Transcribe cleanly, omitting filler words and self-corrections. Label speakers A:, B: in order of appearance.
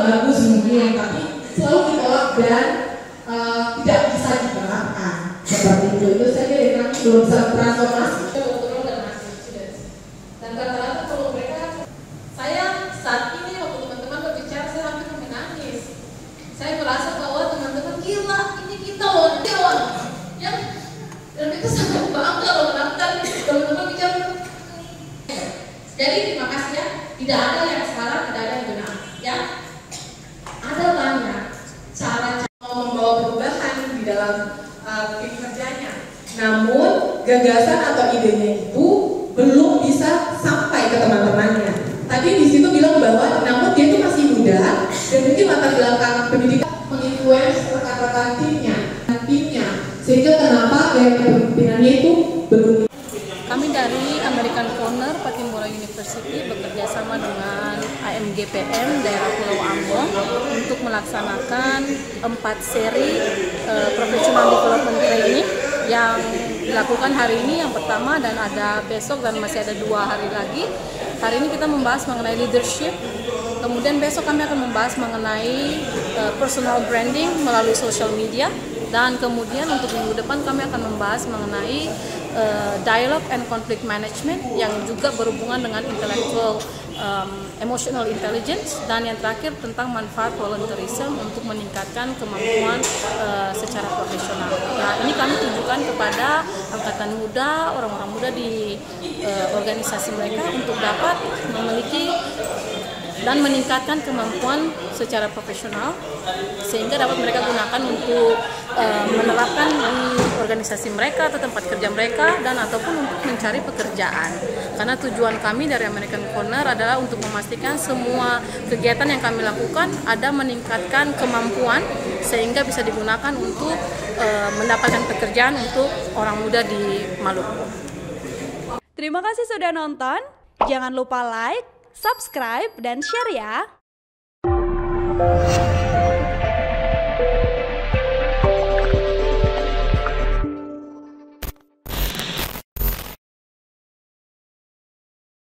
A: bagus mungkin, tapi selalu ditolak dan tidak bisa diterapkan seperti itu. Itu saja yang kami belum bisa transformasi.
B: Dan rata-rata kalau mereka, saya saat ini waktu teman-teman berbicara saya hampir menangis. Saya merasa bahwa teman-teman gila, ini kita loh, yang dan itu sangat bangga loh menangkan teman-teman bicara. Jadi terima kasih ya, tidak ada yang salah, tidak ada yang benar, ya. Ada banyak cara membawa perubahan di dalam tim kerjanya. Namun gagasan atau idenya itu belum bisa sampai ke teman-temannya. Tadi di situ bilang bahwa namun dia itu masih muda dan mungkin latar belakang pendidikan menginfluence rekan-rekan timnya, sehingga kenapa gaya kepemimpinannya itu belum.
C: Kami dari American Corner Pattimura University bekerja sama dengan AMGPM daerah Pulau Ambon untuk melaksanakan 4 seri Professional Development Training yang dilakukan hari ini yang pertama dan ada besok dan masih ada 2 hari lagi. Hari ini kita membahas mengenai leadership, kemudian besok kami akan membahas mengenai personal branding melalui social media, dan kemudian untuk minggu depan kami akan membahas mengenai dialogue and conflict management yang juga berhubungan dengan intellectual emotional intelligence, dan yang terakhir tentang manfaat volunteerism untuk meningkatkan kemampuan secara profesional. Nah, ini kami tunjukkan kepada angkatan muda, orang-orang muda di organisasi mereka untuk dapat memiliki dan meningkatkan kemampuan secara profesional sehingga dapat mereka gunakan untuk menerapkan di organisasi mereka atau tempat kerja mereka dan ataupun untuk mencari pekerjaan. Karena tujuan kami dari American Corner adalah untuk memastikan semua kegiatan yang kami lakukan ada meningkatkan kemampuan sehingga bisa digunakan untuk mendapatkan pekerjaan untuk orang muda di Maluku.
D: Terima kasih sudah nonton. Jangan lupa like, subscribe, dan share ya.